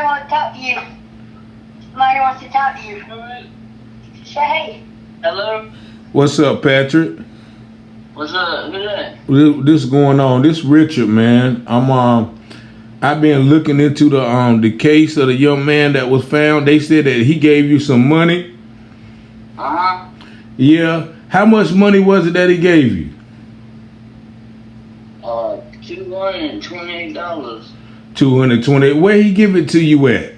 want to talk to you. Somebody wants to talk to you. Say hey. Hello? What's up, Patrick? What's up? Who's that? This going on. This Richard, man. I've been looking into the case of the young man that was found. They said that he gave you some money. Uh-huh. Yeah. How much money was it that he gave you? $228. $220. Where he give it to you at?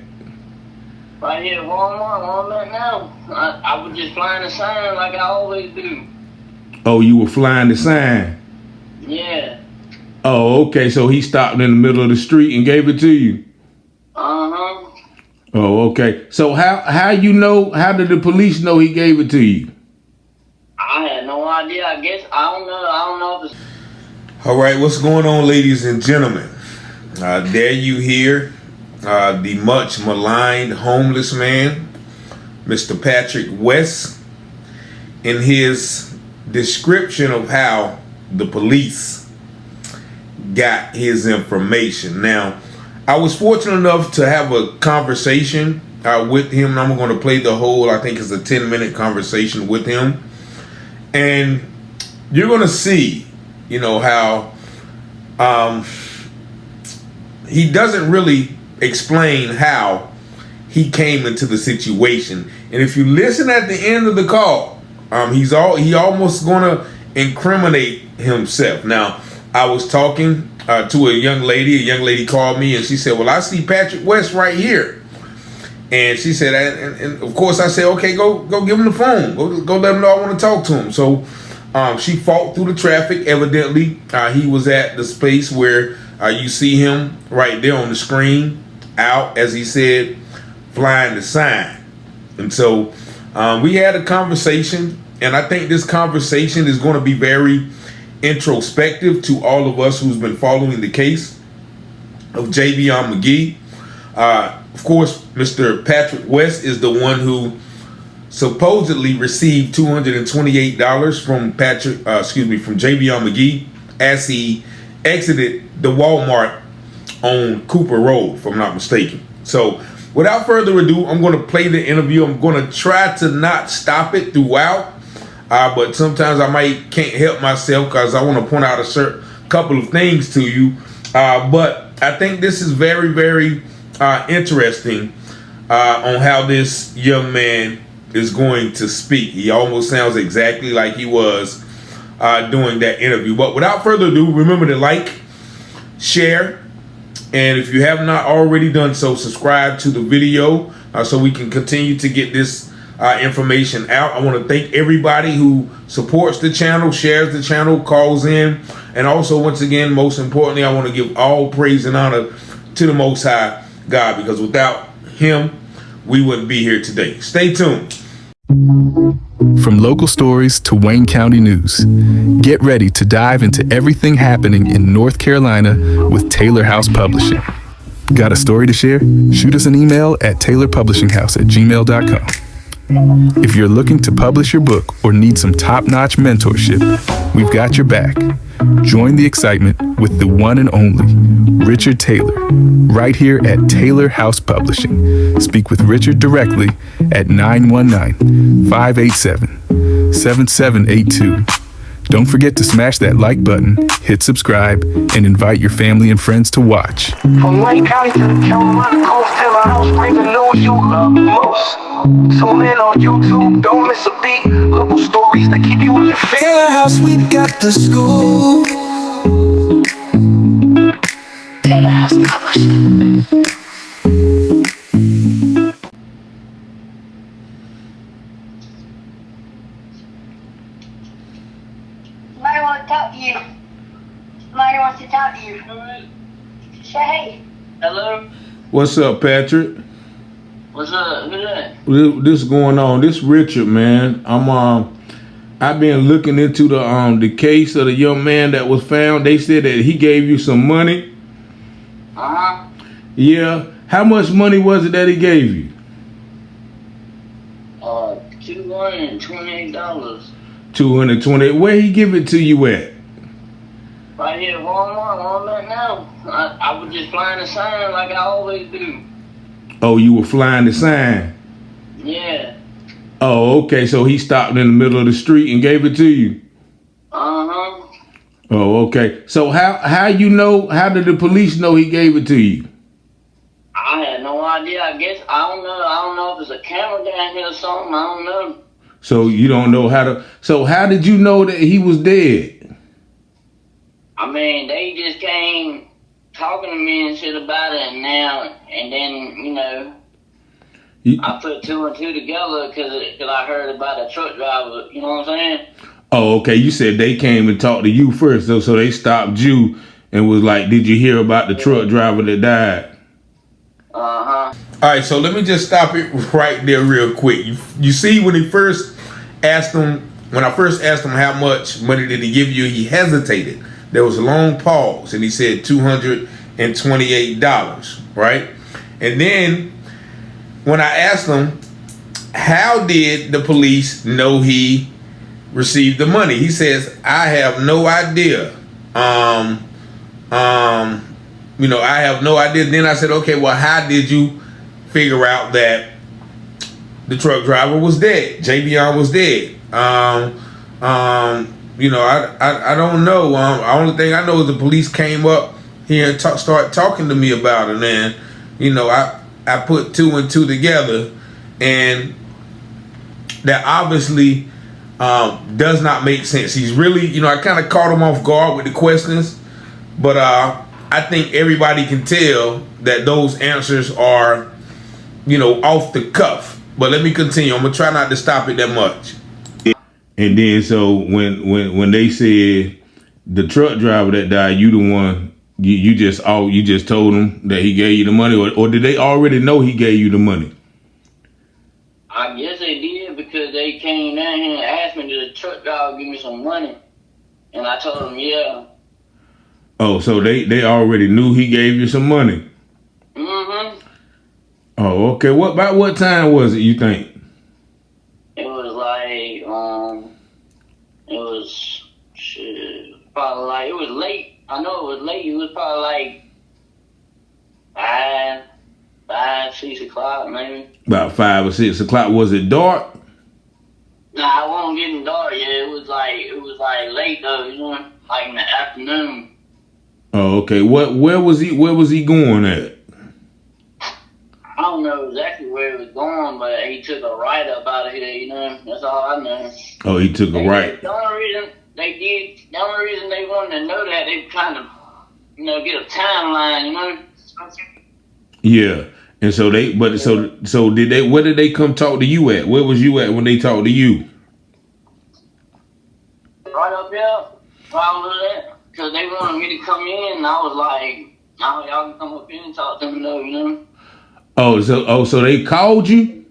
Right here at Walmart now. I was just flying the sign like I always do. Oh, you were flying the sign? Yeah. Oh, okay. So he stopped in the middle of the street and gave it to you? Uh-huh. Oh, okay. So how did the police know he gave it to you? I had no idea. I guess I don't know if it's... All right, what's going on, ladies and gentlemen? There you hear the much maligned homeless man, Mr. Patrick West, in his description of how the police got his information. Now, I was fortunate enough to have a conversation with him. I'm going to play the whole, I think it's a 10-minute conversation with him. And you're going to see, how he doesn't really explain how he came into the situation. And if you listen at the end of the call, he almost gonna incriminate himself. Now, I was talking to a young lady called me and she said, well, I see Patrick West right here. And she said, and of course I said, okay, go give him the phone. Go let him know I want to talk to him. So she fought through the traffic. Evidently, he was at the space where you see him right there on the screen, out, as he said, flying the sign. And so we had a conversation, and I think this conversation is going to be very introspective to all of us who's been following the case of Javion Magee. Of course, Mr. Patrick West is the one who supposedly received $228 from Javion Magee as he exited the Walmart on Cooper Road, if I'm not mistaken. So without further ado, I'm going to play the interview. I'm going to try to not stop it throughout, but sometimes I can't help myself because I want to point out a couple of things to you. But I think this is very, very interesting on how this young man is going to speak. He almost sounds exactly like he was doing that interview. But without further ado, remember to like, share, and if you have not already done so, subscribe to the video so we can continue to get this information out. I want to thank everybody who supports the channel, shares the channel, calls in, and also, once again, most importantly, I want to give all praise and honor to the Most High God, because without him, we wouldn't be here today. Stay tuned. From local stories to Wayne County news, get ready to dive into everything happening in North Carolina with Taylor House Publishing. Got a story to share? Shoot us an email at taylorpublishinghouse@gmail.com. If you're looking to publish your book or need some top-notch mentorship, we've got your back. Join the excitement with the one and only Richard Taylor, right here at Taylor House Publishing. Speak with Richard directly at 919-587-7782. Don't forget to smash that like button, hit subscribe, and invite your family and friends to watch. From Wayne County to the Carolina coast, Taylor House brings the news you love most. Tune in on YouTube, don't miss a beat. Local stories that keep you on your feet. Taylor House, we got the school. Taylor House Publishing. Somebody wants to talk to you. Somebody wants to talk to you. Say hey. Hello? What's up, Patrick? What's up? Who's that? This going on. This Richard, man. I've been looking into the case of the young man that was found. They said that he gave you some money. Uh-huh. Yeah. How much money was it that he gave you? $228. $220. Where he give it to you at? Right here at Walmart now. I was just flying the sign like I always do. Oh, you were flying the sign. Yeah. Oh, okay. So he stopped in the middle of the street and gave it to you. Uh-huh. Oh, okay. So how you know? How did the police know he gave it to you? I had no idea. I guess I don't know. I don't know if there's a camera down here or something. I don't know. So you don't know how to. So how did you know that he was dead? I mean, they just came talking to me and shit about it, and then I put two and two together because I heard about a truck driver. You know what I'm saying? Oh, okay. You said they came and talked to you first, though, so they stopped you and was like, "Did you hear about the truck driver that died?" Uh-huh. All right, so let me just stop it right there real quick. You see, when I first asked him how much money did he give you, he hesitated. There was a long pause, and he said $228, right? And then when I asked him, how did the police know he received the money? He says, I have no idea. I have no idea. Then I said, okay, well, how did you figure out that the truck driver was dead? Javion was dead. I don't know. The only thing I know is the police came up here and started talking to me about it. And, I put two and two together, and that obviously does not make sense. He's really, I kind of caught him off guard with the questions, but I think everybody can tell that those answers are, off the cuff. But let me continue. I'm gonna try not to stop it that much. And then, so when they said the truck driver that died, you the one, you just told him that he gave you the money, or did they already know he gave you the money? I guess they did because they came down here and asked me, did the truck driver give me some money? And I told them, yeah. Oh, so they already knew he gave you some money? Mm-hmm. Oh, okay. About what time was it, you think? It was like, probably like, it was late. I know it was late. It was probably like 6 o'clock, maybe. About 5 or 6 o'clock. Was it dark? Nah, it wasn't getting dark yet. It was like late though, like in the afternoon. Oh, okay. Where was he going at? I don't know exactly where he was going, but he took a right up out of here, That's all I know. Oh, he took a right. The only reason they wanted to know that, they were trying to, get a timeline, Yeah. And so so did they, where did they come talk to you at? Where was you at when they talked to you? Right up there, probably that. Because they wanted me to come in, and I was like, no, y'all can come up here and talk to me though, Oh, so they called you?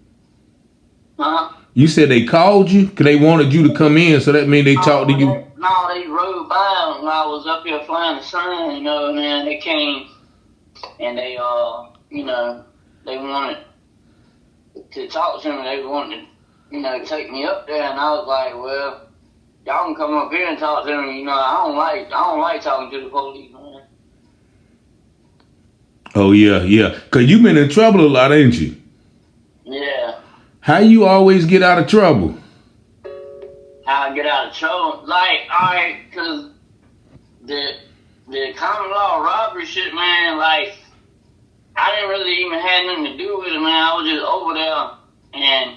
Huh? You said they called you? Because they wanted you to come in, so that means they talked to you? No, they rode by when I was up here flying the sign, and then they came, and they, they wanted to talk to me. They wanted to, take me up there, and I was like, well, y'all can come up here and talk to me. I don't like talking to the police, man. Oh, yeah. Because you've been in trouble a lot, ain't you? Yeah. How you always get out of trouble? How I get out of trouble? Like, alright, because the common law robbery shit, man, like, I didn't really even have nothing to do with it, man. I was just over there, and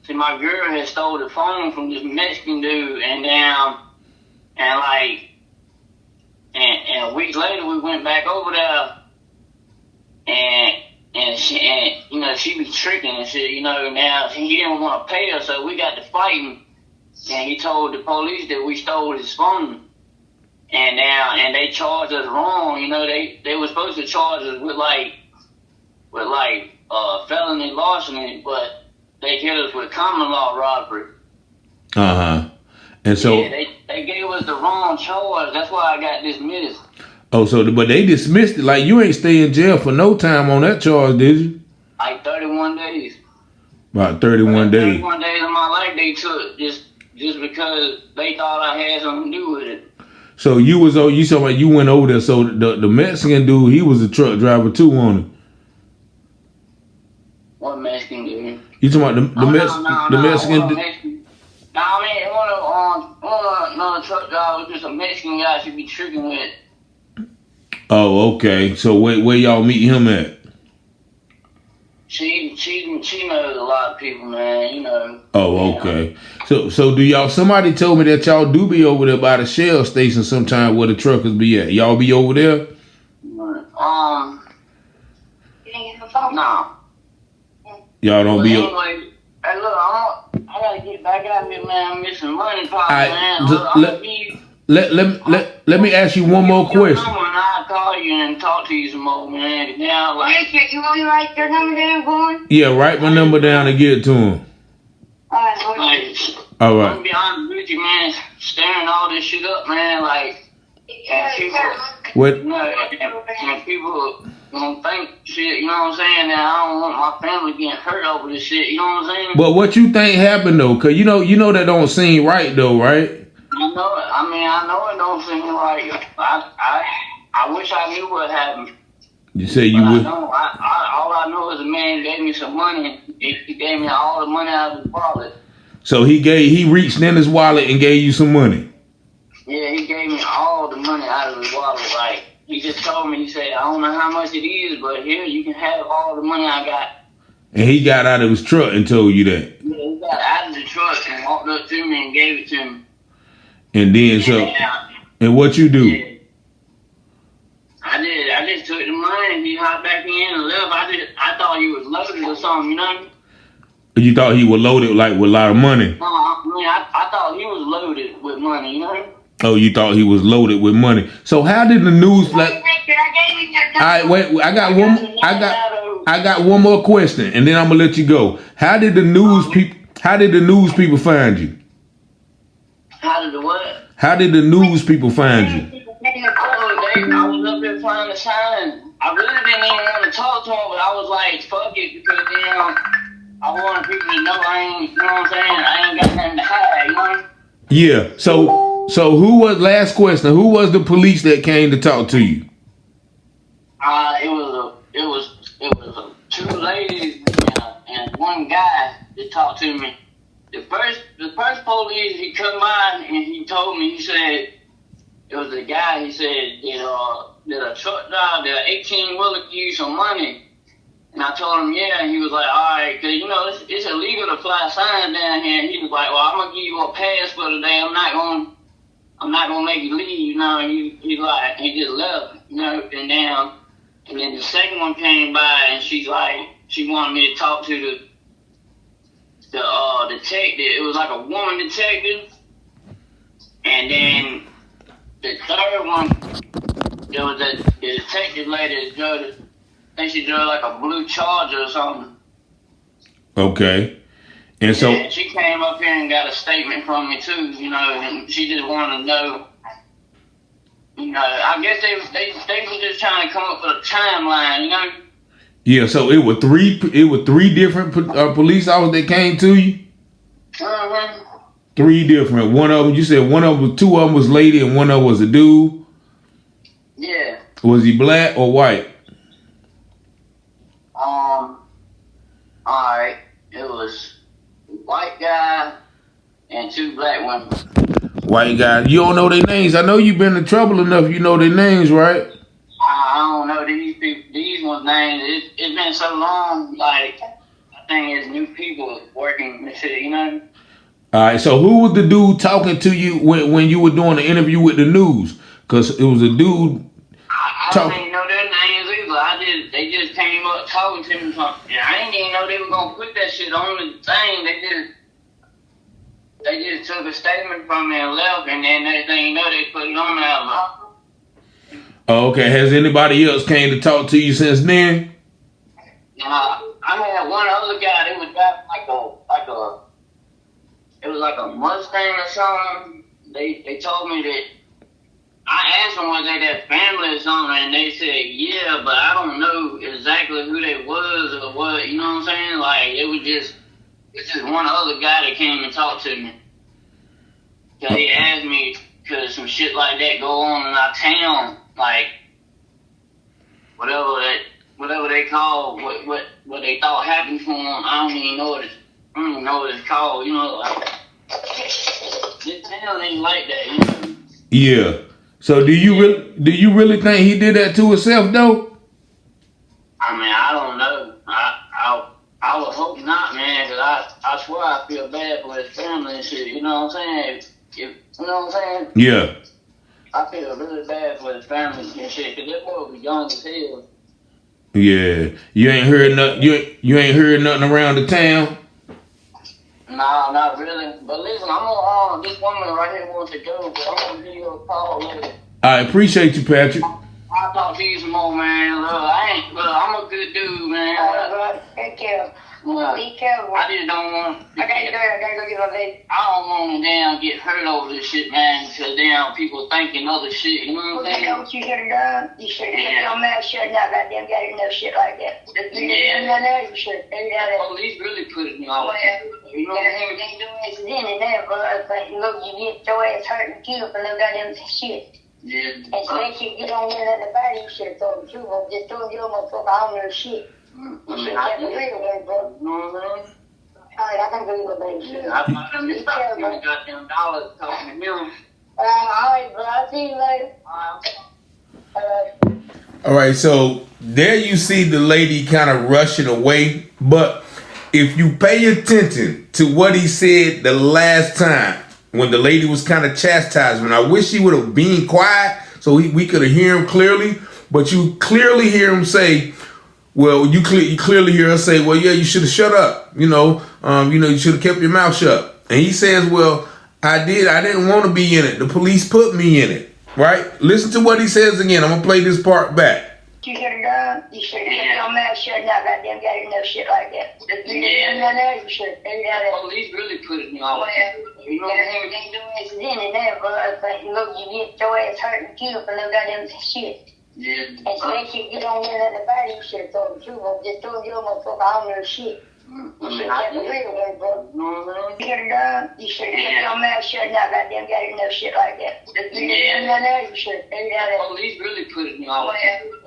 see, my girl had stole the phone from this Mexican dude, and a week later we went back over there, and she be tricking and shit, now he didn't want to pay her, so we got to fighting, and he told the police that we stole his phone, and they charged us wrong, they were supposed to charge us with felony larceny, but they hit us with common law robbery. Uh-huh. And so yeah, they gave us the wrong charge, that's why I got dismissed. Oh, but they dismissed it. Like, you ain't stay in jail for no time on that charge, did you? Like 31 days. About 31 days. 31 days of my life they took just because they thought I had something to do with it. So you said like you went over there. So the Mexican dude, he was a truck driver too, wasn't he? What Mexican dude? You talking about the Mexican? No, I mean, another truck driver, just a Mexican guy should be tricking with. Oh, okay. So where y'all meet him at? She knows a lot of people, man. You know. Oh, okay. So do y'all? Somebody told me that y'all do be over there by the Shell station sometime where the truckers be at. Y'all be over there? No. Y'all don't be. Anyway, hey, look, I gotta get back out here, man. I'm missing money, man. Let me ask you one more question. I'll call you and talk to you some more, man. Now, like, You want me to write your number down, Gordon? Yeah, write my number down and get it to him. like, All I'm right. gonna be honest with you, man. Staring all this shit up, man. Like, and people, What? you know, and people gonna think shit. You know what I'm saying? That I don't want my family getting hurt over this shit. You know what I'm saying? But what you think happened though? Cause you know that don't seem right though, right? I know it. I mean, I know it don't seem right. I wish I knew what happened. You say you But would. all I know is a man gave me some money. He gave me all the money out of his wallet. So he reached in his wallet and gave you some money. Yeah, he gave me all the money out of his wallet. Like, he just told me, he said, I don't know how much it is, but here, you can have all the money I got. And he got out of his truck and told you that. Yeah, he got out of the truck and walked up to me and gave it to me. And then and what you do? Yeah. I just took the money and he hopped back in and left. I thought he was loaded or something, you know? You thought he was loaded like with a lot of money? No, I thought he was loaded with money, you know? Oh, you thought he was loaded with money. So how did the news like? All right, wait. I got one more question, and then I'm gonna let you go. How did the news people find you? How did the what? How did the news people find you? I was up there trying to sign. I really didn't even want to talk to him, but I was like, fuck it, because I wanted people to know I ain't, you know what I'm saying? I ain't got nothing to hide, you know? Yeah. So who was, last question, who was the police that came to talk to you? It was two ladies and one guy that talked to me. The first police, he come by and he told me, he said, it was a guy, he said, that a truck driver, that an 18-wheeler give you some money. And I told him, yeah, and he was like, all right, because, it's illegal to fly signs down here. And he was like, well, I'm going to give you a pass for today. I'm not going to make you leave, And he just left, and then the second one came by and she's like, she wanted me to talk to the detective. It was like a woman detective. And then the third one, there was the detective lady that drove I think she drove like a blue Charger or something. Okay. And so she came up here and got a statement from me too, and she just wanted to know. I guess they were just trying to come up with a timeline, Yeah, so it was three different police officers that came to you? Mm-hmm. Three different. One of them, you said two of them was lady and one of them was a dude? Yeah. Was he black or white? Alright. It was a white guy and two black women. White guy. You don't know their names. I know you've been in trouble enough. You know their names, right? I don't know these people. These ones' names. It's been so long. Like, I think it's new people working and shit. All right. So who was the dude talking to you when you were doing the interview with the news? Because it was a dude. I don't even know their names either. They just came up talking to me. I didn't even know they were gonna put that shit on the thing. They just took a statement from me and left, and then next thing you know, they put it on there. Oh, okay. Has anybody else came to talk to you since then? I had one other guy. They was driving like a Mustang or something. They told me that. I asked them was they their family or something, and they said yeah, but I don't know exactly who they was or what. You know what I'm saying? Like it's just one other guy that came and talked to me. Cause he asked me, cause some shit like that go on in our town, like whatever whatever they call what they thought happened for him. I don't even know what it's called. You know, like, this town ain't like that. You know? Yeah. So do you really think he did that to himself though? I mean, I don't know. I would hope not, man, because I swear I feel bad for his family and shit. You know what I'm saying? You know what I'm saying? Yeah. I feel really bad for his family and shit, because that boy was young as hell. Yeah. You ain't heard nothing. You ain't heard nothing around the town. No, not really. But listen, I'm gonna this woman right here wants to go, but I'm gonna give you a call later. I appreciate you, Patrick. I'll talk to you some more, man. Look, I'm a good dude, man. Bro, take care. Look, Be careful. I just don't want. I gotta go get my baby. I don't want to damn get hurt over this shit, man. Because damn people thinking other shit. You know what I'm You know saying? what you should have done? You should have kept your mouth shut. Not goddamn got enough shit like that. Yeah. You should. Police really put me off. You know what I'm saying? They do accident in there, bro. But look, you get your ass hurt and killed for no goddamn shit. Yeah. And so they should get on there and the body, you should have told the truth. But just told your motherfucker, I don't know shit. You should have kept the real way, bro. You know what I'm saying? Alright, I can go get my baby. Yeah, I thought I missed out $20 talking to him. Alright, bro. I'll see you later. Alright. All right, so there you see the lady kind of rushing away, but if you pay attention to what he said the last time when the lady was kind of chastising, I wish he would have been quiet so we could have hear him clearly, but you clearly hear him say, well, you clearly hear her say, well, yeah, you should have shut up, you should have kept your mouth shut. And he says, well, I didn't want to be in it. The police put me in it, right? Listen to what he says again. I'm going to play this part back. You should have done. You should have kept your mouth shut. Not goddamn got enough shit like that. You should. Police really put me off. You know what I'm saying? They do accident in there, bro. But look, you get your ass hurt and killed for no goddamn shit. Yeah. And so they should get on there and the body, you should have told the truth. But just told your motherfucker, I don't know shit. You should have kept the real way, bro. You know what I'm saying? You should have done. You should have kept your mouth shut. Not goddamn got enough shit like that. You should. Police really put me off.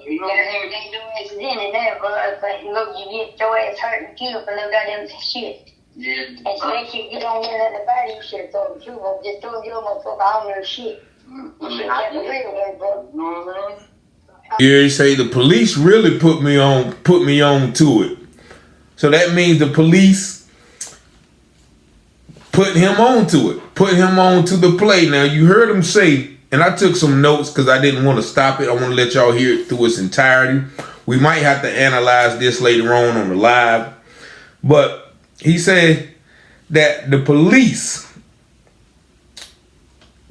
You know what I'm saying? They do accident in there, bro. But look, you get your ass hurt and killed for no goddamn shit. Yeah. And so they should get on there and the body, you should have told the truth. But just told your motherfucker, I don't know shit. You should have kept the real way, bro. You know what I'm saying? Yeah, he say the police really put me on to it. So that means the police put him on to it, put him on to the play. Now you heard him say, and I took some notes because I didn't want to stop it. I want to let y'all hear it through its entirety. We might have to analyze this later on the live. But he said that the police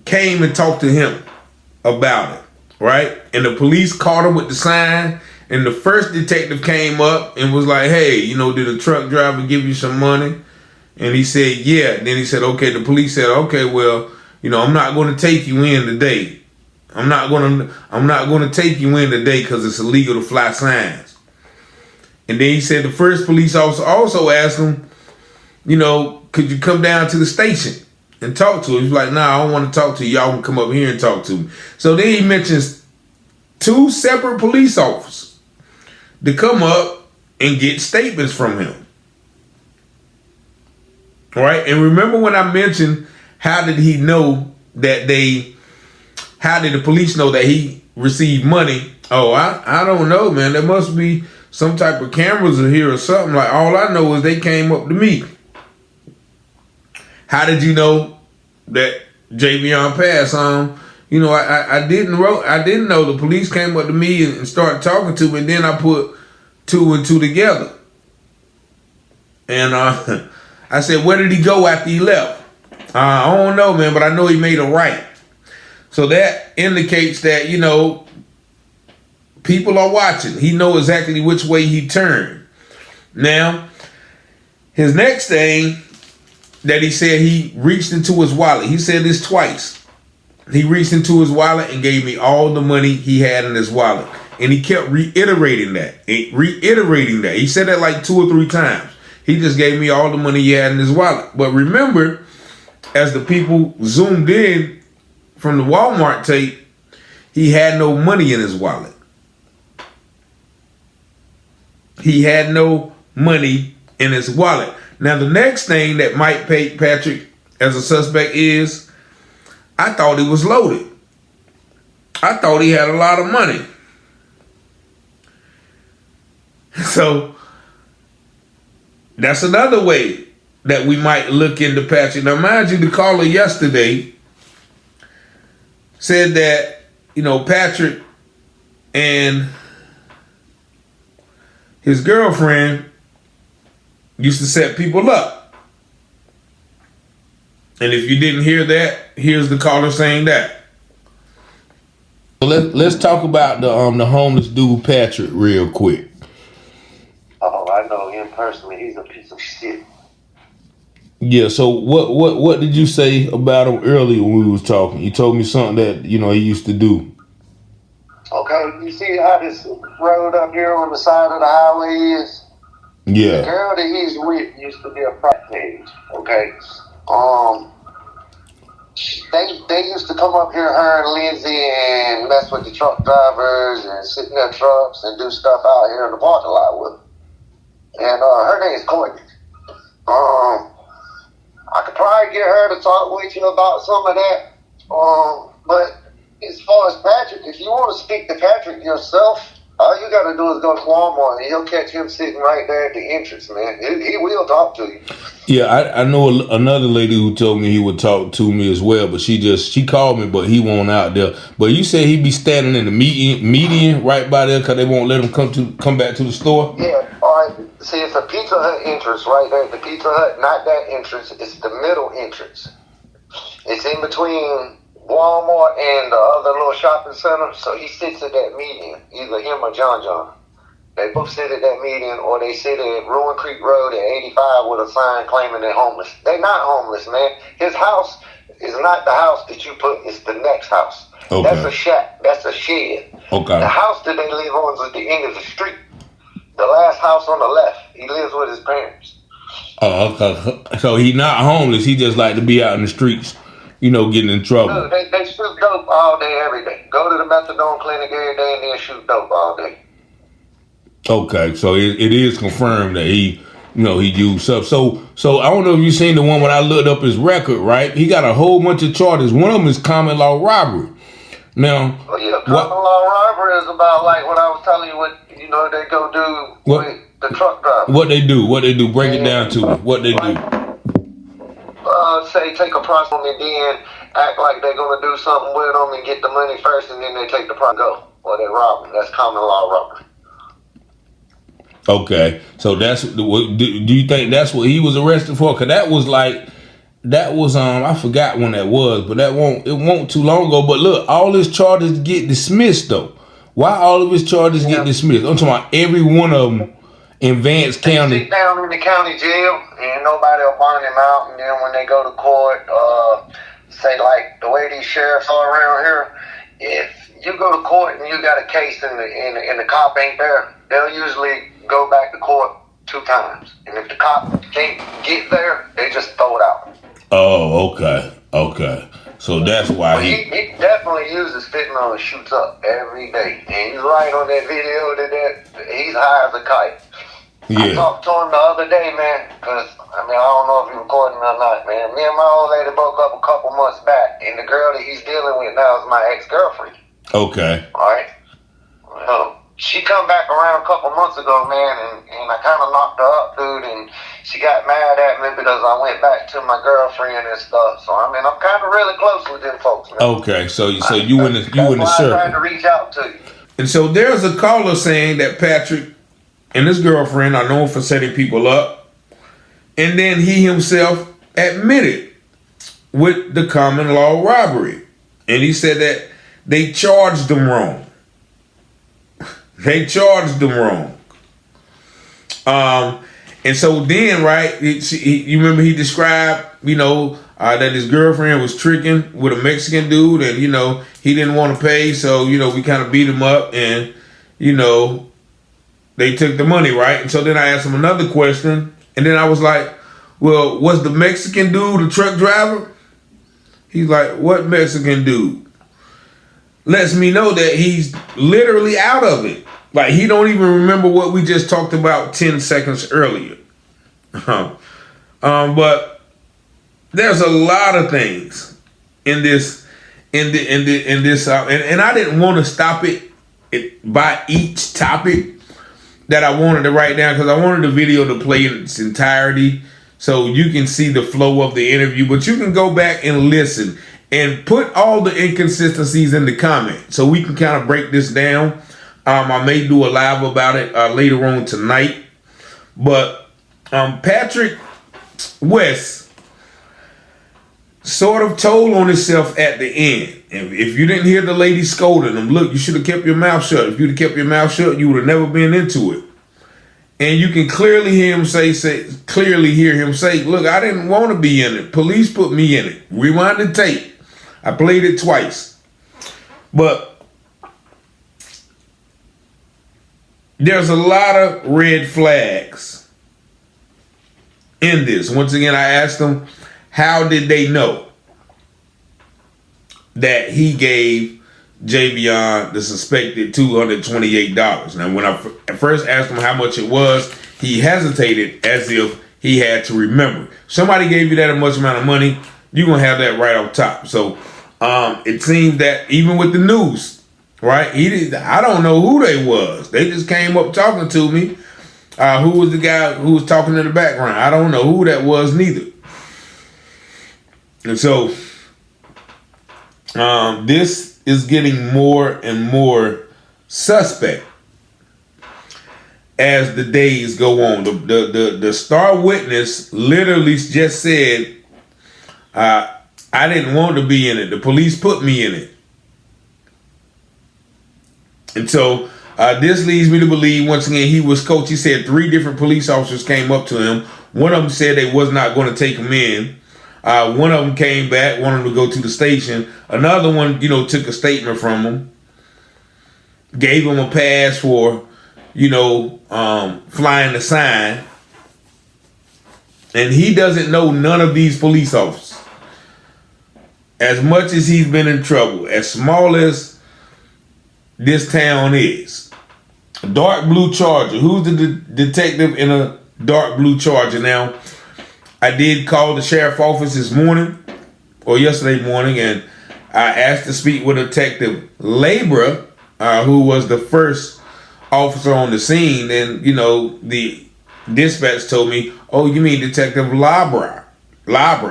came and talked to him about it, right? And the police caught him with the sign. And the first detective came up and was like, hey, did a truck driver give you some money? And he said, yeah. Then he said, okay. The police said, okay, well, I'm not going to take you in today. I'm not going to take you in today because it's illegal to fly signs. And then he said the first police officer also asked him, could you come down to the station and talk to him? He's like, nah, I don't want to talk to you. Y'all can come up here and talk to me. So then he mentions 2 separate police officers to come up and get statements from him. All right. And remember when I mentioned how did the police know that he received money? Oh, I don't know, man. There must be some type of cameras in here or something. Like, all I know is they came up to me. How did you know that Javion passed? I didn't know. The police came up to me and started talking to me, and then I put 2 and 2 together. And I said, where did he go after he left? I don't know, man, but I know he made a right. So that indicates that, people are watching. He knows exactly which way he turned. Now, his next thing that he said, he reached into his wallet. He said this twice. He reached into his wallet and gave me all the money he had in his wallet. And he kept reiterating that. He said that like 2 or 3 times. He just gave me all the money he had in his wallet. But remember, as the people zoomed in from the Walmart tape, he had no money in his wallet. he had no money in his wallet. Now, the next thing that might paint Patrick as a suspect is, I thought he was loaded. I thought he had a lot of money. So that's another way that we might look into Patrick. Now, mind you, the caller yesterday said that, Patrick and his girlfriend used to set people up. And if you didn't hear that, here's the caller saying that. So let's talk about the homeless dude Patrick real quick. Oh, I know him personally. He's a piece of shit. Yeah. So what did you say about him earlier when we was talking? You told me something that he used to do. Okay, you see how this road up here on the side of the highway is? Yeah. The girl that he's with used to be a front page. Okay. They used to come up here, her and Lindsay, and mess with the truck drivers and sit in their trucks and do stuff out here in the parking lot with them. And her name is Courtney. I could probably get her to talk with you about some of that. But as far as Patrick, if you want to speak to Patrick yourself, all you got to do is go to Walmart and you'll catch him sitting right there at the entrance, man. He will talk to you. Yeah, I know another lady who told me he would talk to me as well, but she called me, but he won't out there. But you say he be standing in the median right by there because they won't let him come back to the store? Yeah, all right. See, it's a Pizza Hut entrance right there. The Pizza Hut, not that entrance. It's the middle entrance. It's in between Walmart and the other little shopping center. So he sits at that median, either him or John. They both sit at that median, or they sit at Ruin Creek Road at 85 with a sign claiming they're homeless. They're not homeless, man. His house is not the house that you put. It's the next house. Okay. That's a shack. That's a shed. Okay. The house that they live on is at the end of the street. The last house on the left. He lives with his parents. Oh, okay. So he's not homeless. He just like to be out in the streets, getting in trouble. Dude, they shoot dope all day, every day. Go to the methadone clinic every day and then shoot dope all day. Okay, so it is confirmed that he used stuff. So I don't know if you seen the one when I looked up his record, right? He got a whole bunch of charges. One of them is common law robbery. Now, common law robbery is about like what I was telling you. What they go do with the truck driver. What they do? Break it down to me. What they do? Say take a prostitute and then act like they're gonna do something with them and get the money first, and then they take the prostitute go, or they rob them. That's common law robbery. Okay, so do you think that's what he was arrested for? Cause that was I forgot when that was, but it won't too long ago. But look, all his charges get dismissed though. Why all of his charges get dismissed? I'm talking about every one of them in Vance County. They sit down in the county jail and nobody will burn him out. And then when they go to court, say like the way these sheriffs are around here, if you go to court and you got a case and the cop ain't there, they'll usually go back to court 2 times. And if the cop can't get there, they just throw it out. Oh, okay. So that's why he definitely uses fentanyl and shoots up every day. And he's right on that video that he's high as a kite. Yeah. I talked to him the other day, man, because, I don't know if you're recording or not, man. Me and my old lady broke up a couple months back, and the girl that he's dealing with now is my ex-girlfriend. Okay. All right? She come back around a couple months ago, man, and I kind of knocked her up, dude, and she got mad at me because I went back to my girlfriend and stuff. So, I'm kind of really close with them folks, man. Okay, so you in the circle. I tried to reach out to you. And so there's a caller saying that Patrick and his girlfriend are known for setting people up. And then he himself admitted with the common law robbery. And he said that they charged them wrong. They charged them wrong. And so then, right, you remember he described, that his girlfriend was tricking with a Mexican dude and, he didn't want to pay. So, we kind of beat him up and, they took the money, right? And so then I asked him another question. And then I was like, well, was the Mexican dude a truck driver? He's like, what Mexican dude? Lets me know that he's literally out of it. Like, he don't even remember what we just talked about 10 seconds earlier. But there's a lot of things in this, and I didn't want to stop it by each topic that I wanted to write down, because I wanted the video to play in its entirety so you can see the flow of the interview. But you can go back and listen and put all the inconsistencies in the comment so we can kind of break this down. I may do a live about it later on tonight. But Patrick West sort of told on himself at the end. If you didn't hear the lady scolding him, look, you should have kept your mouth shut. If you'd have kept your mouth shut, you would have never been into it. And you can clearly hear him say, look, I didn't want to be in it. Police put me in it. Rewind the tape. I played it twice. But there's a lot of red flags in this. Once again, I asked them, how did they know that he gave Javion the suspected $228? Now, when I first asked him how much it was, he hesitated as if he had to remember. Somebody gave you that much amount of money, you're going to have that right off top. So it seems that even with the news, right, I don't know who they was. They just came up talking to me. Who was the guy who was talking in the background? I don't know who that was neither. And so this is getting more and more suspect as the days go on. The star witness literally just said, I didn't want to be in it. The police put me in it. And so this leads me to believe, once again, he was coached. He said 3 different police officers came up to him. One of them said they was not going to take him in. One of them came back, wanted him to go to the station. Another one, took a statement from him, gave him a pass for, flying the sign. And he doesn't know none of these police officers. As much as he's been in trouble, as small as this town is. A dark blue Charger. Who's the detective in a dark blue Charger? Now, I did call the sheriff office this morning, or yesterday morning, and I asked to speak with Detective Labra, who was the first officer on the scene. And, the dispatch told me, oh, you mean Detective Labra.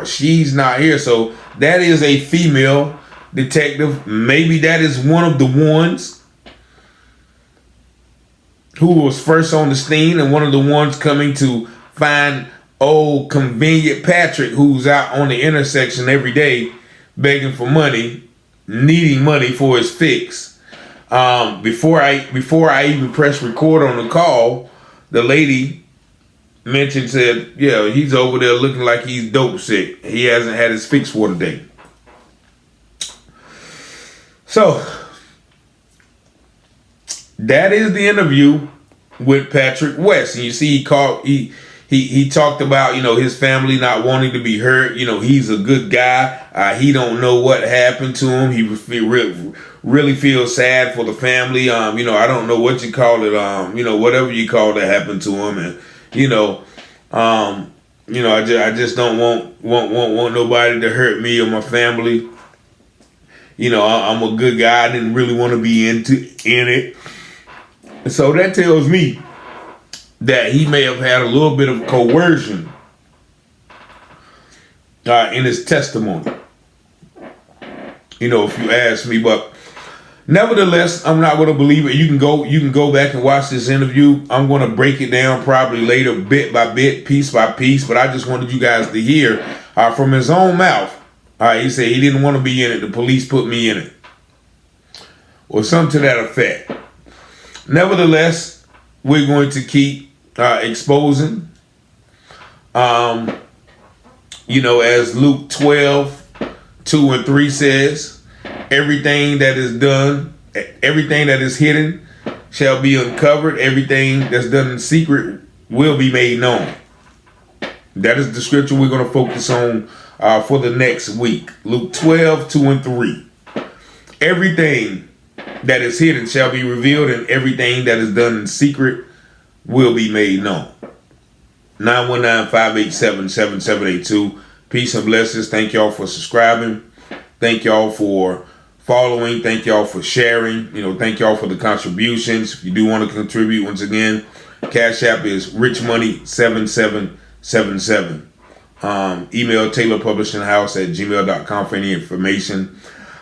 She's not here. So that is a female detective. Maybe that is one of the ones who was first on the scene and one of the ones coming to find old convenient Patrick, who's out on the intersection every day begging for money, needing money for his fix. Before I even press record on the call, the lady said, yeah, he's over there looking like he's dope sick. He hasn't had his fix for today. So that is the interview with Patrick West. And you see, he talked about, his family not wanting to be hurt. He's a good guy. He don't know what happened to him. He really feels sad for the family. I don't know what you call it. Whatever you call it happened to him. And, I just don't want nobody to hurt me or my family. I'm a good guy. I didn't really want to be in it. So that tells me that he may have had a little bit of coercion in his testimony. If you ask me. But nevertheless, I'm not going to believe it. You can go back and watch this interview. I'm going to break it down probably later, bit by bit, piece by piece. But I just wanted you guys to hear from his own mouth. He said he didn't want to be in it. The police put me in it, or something to that effect. Nevertheless, we're going to keep exposing. As Luke 12:2-3 says, everything that is done, everything that is hidden shall be uncovered. Everything that's done in secret will be made known. That is the scripture we're going to focus on for the next week. Luke 12:2-3. Everything that is hidden shall be revealed, and everything that is done in secret will be made known. 919-587-7782. Peace and blessings. Thank y'all for subscribing. Thank y'all for following. Thank y'all for sharing. Thank y'all for the contributions. If you do want to contribute, once again, Cash App is richmoney7777. Email taylorpublishinghouse@gmail.com for any information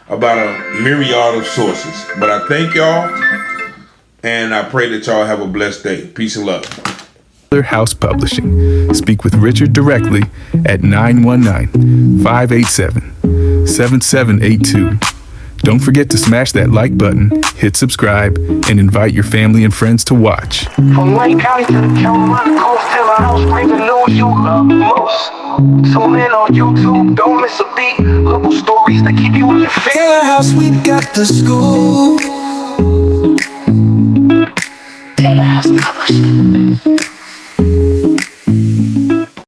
about a myriad of sources. But I thank y'all, and I pray that y'all have a blessed day. Peace and love. Taylor House Publishing. Speak with Richard directly at 919-587-7782. Don't forget to smash that like button, hit subscribe, and invite your family and friends to watch. From Wayne County to the Carolina coast, Taylor House bring the news you love most. Tune in on YouTube, don't miss a beat. Local stories that keep you in your feet. Taylor House, we got the scoop. Taylor House Publishing.